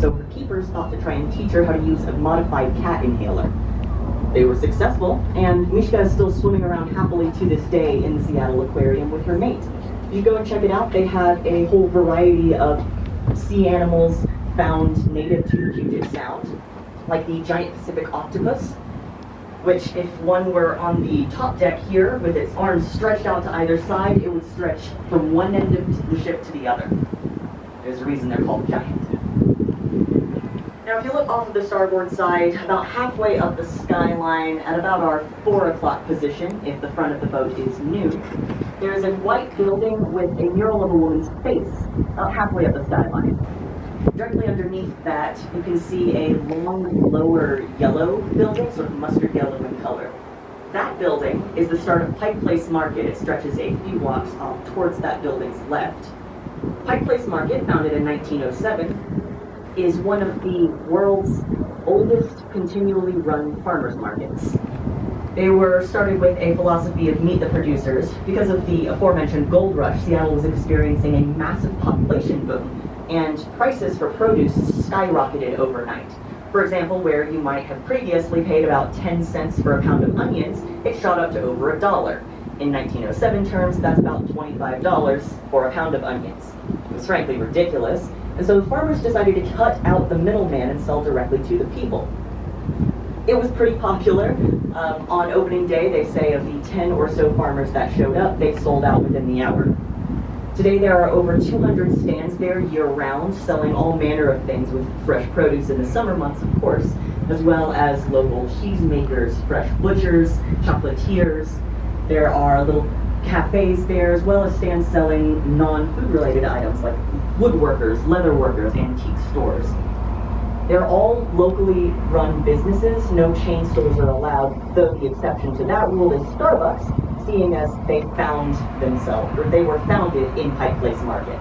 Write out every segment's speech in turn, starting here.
so her keepers thought to try and teach her how to use a modified cat inhaler. They were successful, and Mishka is still swimming around happily to this day in the Seattle Aquarium with her mate. You go and check it out. They have a whole variety of sea animals found native to the Puget Sound, like the giant Pacific octopus, which if one were on the top deck here with its arms stretched out to either side, it would stretch from one end of the ship to the other. There's a reason they're called giant. Now if you look off of the starboard side, about halfway up the skyline at about our 4 o'clock position, if the front of the boat is new, there is a white building with a mural of a woman's face about halfway up the skyline. Directly underneath that, you can see a long, lower yellow building, sort of mustard yellow in color. That building is the start of Pike Place Market. It stretches a few blocks off towards that building's left. Pike Place Market, founded in 1907, is one of the world's oldest continually run farmers markets. They were started with a philosophy of meet the producers. Because of the aforementioned gold rush, Seattle was experiencing a massive population boom, and prices for produce skyrocketed overnight. For example, where you might have previously paid about 10 cents for a pound of onions, it shot up to over $1. In 1907 terms, that's about $25 for a pound of onions. It was frankly ridiculous, and so farmers decided to cut out the middleman and sell directly to the people. It was pretty popular. On opening day, they say of the 10 or so farmers that showed up, they sold out within the hour. Today there are over 200 stands there year-round, selling all manner of things with fresh produce in the summer months, of course, as well as local cheesemakers, fresh butchers, chocolatiers. There are little cafes there, as well as stands selling non-food related items like woodworkers, leather workers, antique stores. They're all locally run businesses. No chain stores are allowed, though the exception to that rule is Starbucks, seeing as they found themselves, or they were founded in Pike Place Market.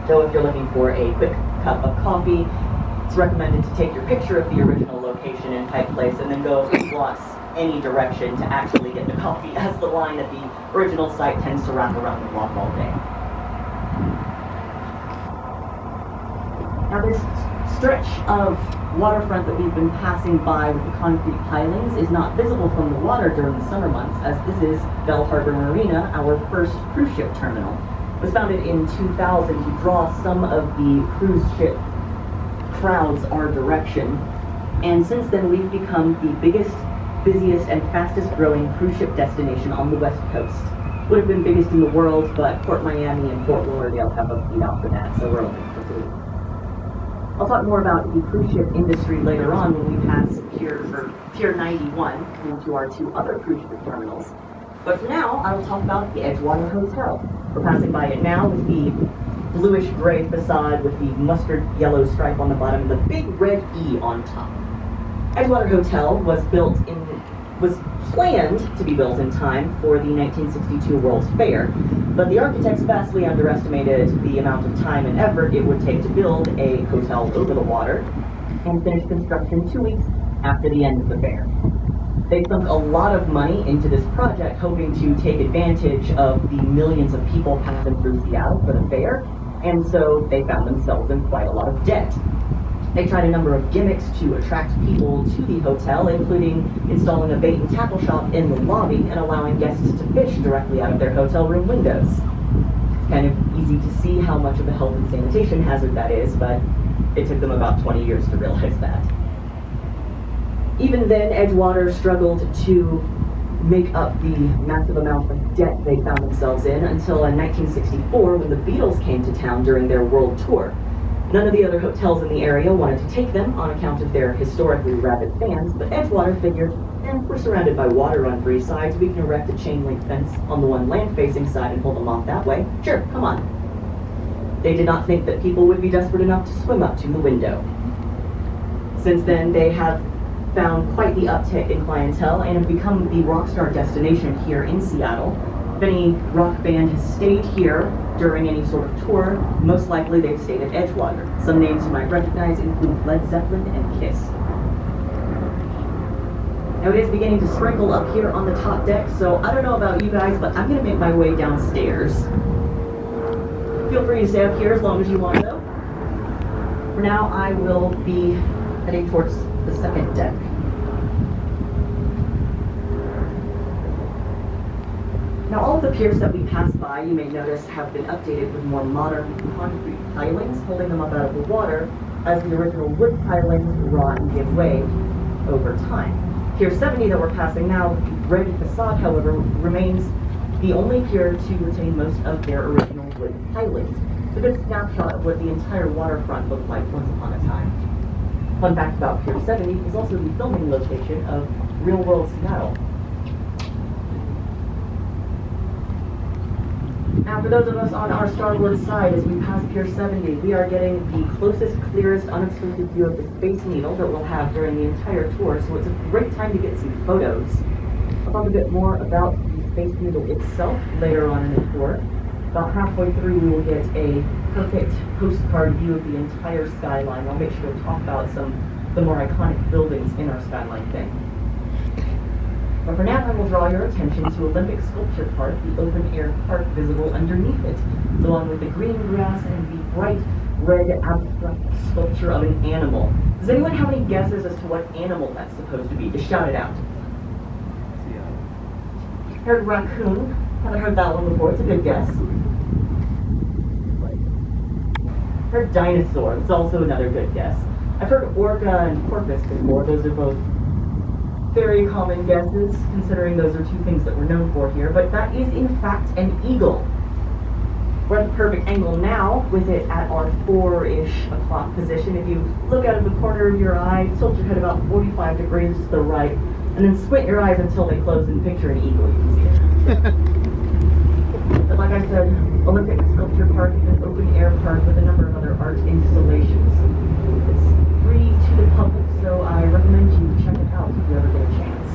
So if you're looking for a quick cup of coffee, it's recommended to take your picture of the original location in Pike Place and then go a few blocks any direction to actually get the coffee, as the line at the original site tends to wrap around the block all day. Now this stretch of waterfront that we've been passing by with the concrete pilings is not visible from the water during the summer months, as this is Bell Harbor Marina, our first cruise ship terminal. It was founded in 2000 to draw some of the cruise ship crowds our direction, and since then we've become the biggest, busiest, and fastest growing cruise ship destination on the West Coast. Would have been biggest in the world, but Port Miami and Fort Lauderdale have us beat out for that, so we're only for 3. I'll talk more about the cruise ship industry later on when we pass Pier 91 into our 2 other cruise ship terminals. But for now, I will talk about the Edgewater Hotel. We're passing by it now with the bluish-gray facade with the mustard yellow stripe on the bottom and the big red E on top. Edgewater Hotel was planned to be built in time for the 1962 World's Fair, but the architects vastly underestimated the amount of time and effort it would take to build a hotel over the water, and finished construction 2 weeks after the end of the fair. They sunk a lot of money into this project, hoping to take advantage of the millions of people passing through Seattle for the fair, and so they found themselves in quite a lot of debt. They tried a number of gimmicks to attract people to the hotel, including installing a bait and tackle shop in the lobby and allowing guests to fish directly out of their hotel room windows. It's kind of easy to see how much of a health and sanitation hazard that is, but it took them about 20 years to realize that. Even then, Edgewater struggled to make up the massive amount of debt they found themselves in until in 1964 when the Beatles came to town during their world tour. None of the other hotels in the area wanted to take them on account of their historically rabid fans, but Edgewater figured, we're surrounded by water on 3 sides, we can erect a chain link fence on the one land-facing side and hold them off that way. Sure, come on. They did not think that people would be desperate enough to swim up to the window. Since then, they have found quite the uptick in clientele and have become the rock star destination here in Seattle. If any rock band has stayed here during any sort of tour, most likely they've stayed at Edgewater. Some names you might recognize include Led Zeppelin and Kiss. Now it is beginning to sprinkle up here on the top deck, so I don't know about you guys, but I'm going to make my way downstairs. Feel free to stay up here as long as you want, though. For now, I will be heading towards the second deck. Now, all of the piers that we pass by, you may notice, have been updated with more modern concrete pilings, holding them up out of the water, as the original wood pilings rot and give way over time. Pier 70 that we're passing now, the red facade, however, remains the only pier to retain most of their original wood pilings. It's a good snapshot of what the entire waterfront looked like once upon a time. Fun fact about Pier 70 is also the filming location of Real World Seattle. Now, for those of us on our starboard side, as we pass Pier 70, we are getting the closest, clearest, unobstructed view of the Space Needle that we'll have during the entire tour, so it's a great time to get some photos. I'll talk a bit more about the Space Needle itself later on in the tour. About halfway through, we will get a perfect postcard view of the entire skyline. I'll make sure to talk about some of the more iconic buildings in our skyline thing. But for now, I will draw your attention to Olympic Sculpture Park, the open-air park visible underneath it, along with the green grass and the bright red abstract sculpture of an animal. Does anyone have any guesses as to what animal that's supposed to be? Just shout it out. Heard raccoon. Haven't heard that one before. It's a good guess. Heard dinosaur. It's also another good guess. I've heard orca and porpoise before. Those are both very common guesses, considering those are two things that we're known for here, but that is in fact an eagle. We're at the perfect angle now, with it at our 4-ish o'clock position. If you look out of the corner of your eye, tilt your head about 45 degrees to the right, and then squint your eyes until they close and picture an eagle, you can see it. But like I said, Olympic Sculpture Park is an open-air park with a number of other art installations. It's free to the public, so I recommend you check it out if you ever get a chance.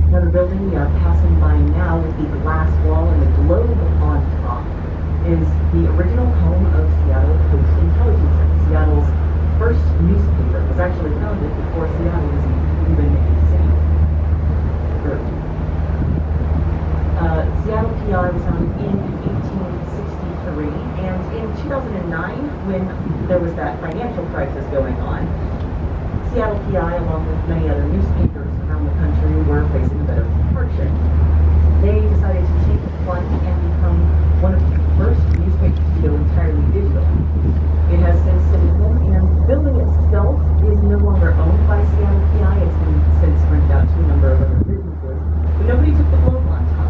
Another building we are passing by now with the glass wall and the globe on top is the original home of Seattle Post Intelligencer. Seattle's first newspaper was actually founded before Seattle was even a city. Seattle PI was founded in 1863, and in 2009, when there was that financial crisis going on, Seattle PI, along with many other newspapers around the country, were facing a bit of hardship. They decided to take the plunge and become one of the first newspapers to go entirely digital. It has since succeeded, and the building itself is no longer owned by Seattle PI. It's been since rented out to a number of other businesses, but nobody took the globe on top.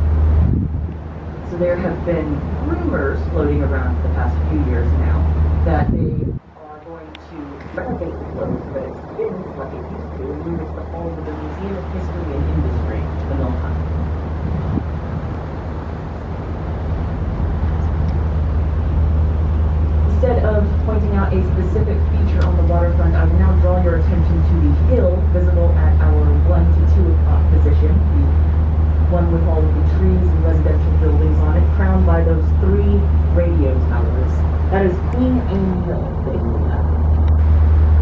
So there have been rumors floating around for the past few years now that they are going to renovate the globe so that it's hidden like it used to and move it to the hall of the Museum of History and Industry, the Milton. Instead of pointing out a specific feature on the waterfront, I will now draw your attention to the hill visible at our 1 to 2 o'clock position, the one with all of the trees and residential buildings on it, crowned by those 3 radio towers. That is Queen Anne Hill.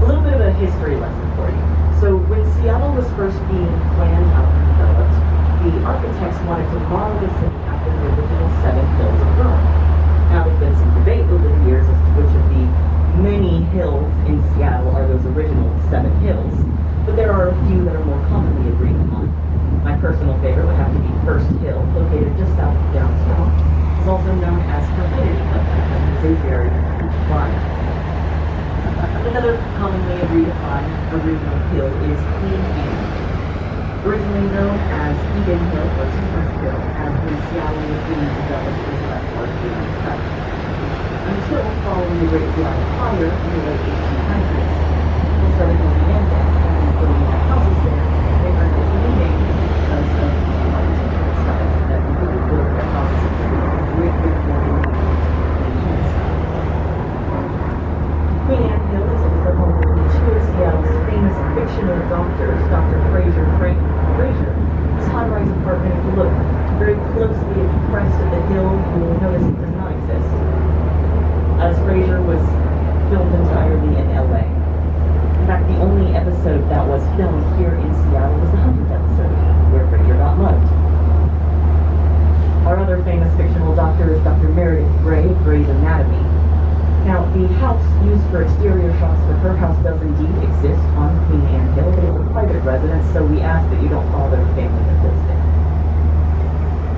A little bit of a history lesson for you. So when Seattle was first being planned out and developed, the architects wanted to model the city after the original 7 hills of Rome. Now, there's been some debate over the years as to which of the many hills in Seattle are those original 7 hills, but there are a few that are more commonly agreed upon. My personal favorite would have to be First Hill, located just south of downtown. It's also known as Hermitage Hill, which is a very huge climb. Another commonly agreed upon original hill is Queen Anne. Originally known as Eden Hill or Teacher's Hill, as when Seattle was being developed as a part of the cut. Until following the Great Seattle Fire in the late 1800s, people started moving in there and putting their houses there. They earned its new name because of the architectural style that people built their houses in the great Victorian style. Queen Anne Hill is also home to 2 of Seattle's famous fictional doctors, Dr. Fraser. This high-rise apartment, if you look very closely at the crest of the hill, you will notice it does not exist, as Fraser was filmed entirely in LA. In fact, the only episode that was filmed here in Seattle was the 100th episode, where Fraser got mugged. Our other famous fictional doctor is Dr. Meredith Grey of Grey's Anatomy. Now, the house used for exterior shots for her house does indeed exist on Queen Anne Hill, but it's a private residence, so we ask that you don't bother the family that lives there.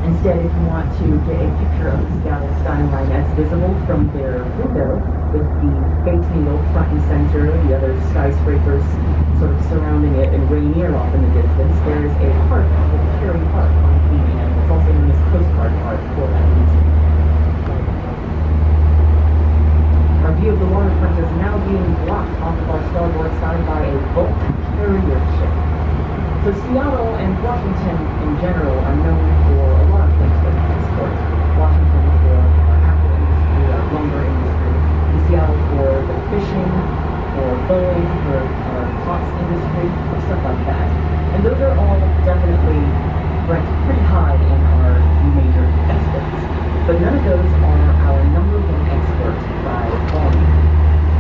Instead, if you want to get a picture of the Seattle skyline as visible from their window, with the Bates Needle front and center, the other skyscrapers sort of surrounding it, and Rainier off in the distance, there is a park called Cherry Park on Queen Anne. It's also known as Coast Guard Park for that reason. Our view of the waterfront is now being blocked off of our starboard side by a bulk carrier ship. So Seattle and Washington in general are known for a lot of things that we export. Washington for our apple industry, our lumber industry, and Seattle for the fishing, for Boeing, for our clocks industry, or stuff like that. And those are all definitely ranked pretty high in our major exports. But none of those are our number one export by volume.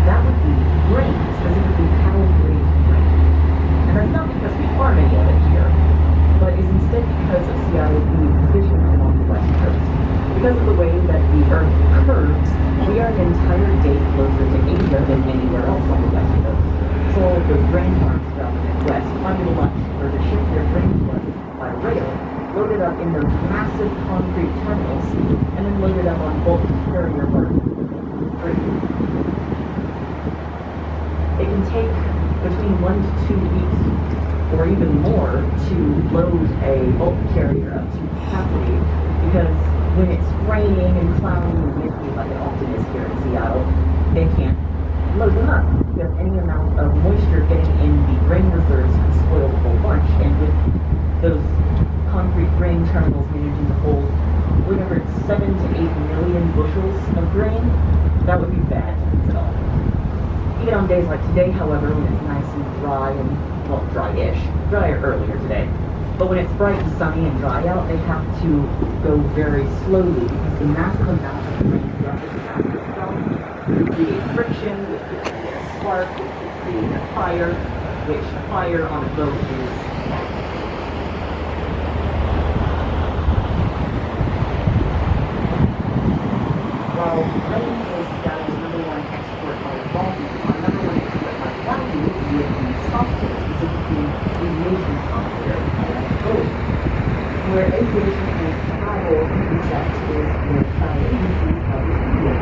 That would be grain, specifically cattle-grade grain. And that's not because we farm any of it here, but is instead because of Seattle being positioned along the west coast. Because of the way that the Earth curves, we are an entire day closer to Asia than anywhere else on the west coast. So all of those grain farms throughout the Midwest find it much cheaper to ship their grain to us by rail, loaded up in those massive concrete terminals, and then loaded up on bulk carrier barges. It can take between 1 to 2 weeks, or even more, to load a bulk carrier up to capacity, because when it's raining and cloudy and windy like it often is here in Seattle, they can't load them up, because any amount of moisture getting in the grain reserves can spoil the whole bunch, and with those concrete grain terminals managing to hold whatever 7 to 8 million bushels of grain, that would be bad at all. Even on days like today, however, when it's nice and dry and, well, dry-ish, drier earlier today, but when it's bright and sunny and dry out, they have to go very slowly because the massive amount of grain throughout the itself would create friction, which would create a spark, which would create a fire, which a fire on a boat is. While grain is Seattle's number one export by volume, our number one export by value would be software, specifically aviation software, where aviation and travel intersect is where travel agencies have this field.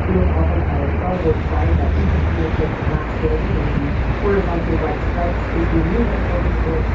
We will often have a starboard side that interferes with the glass building and the horizontal right stripes is the new authority source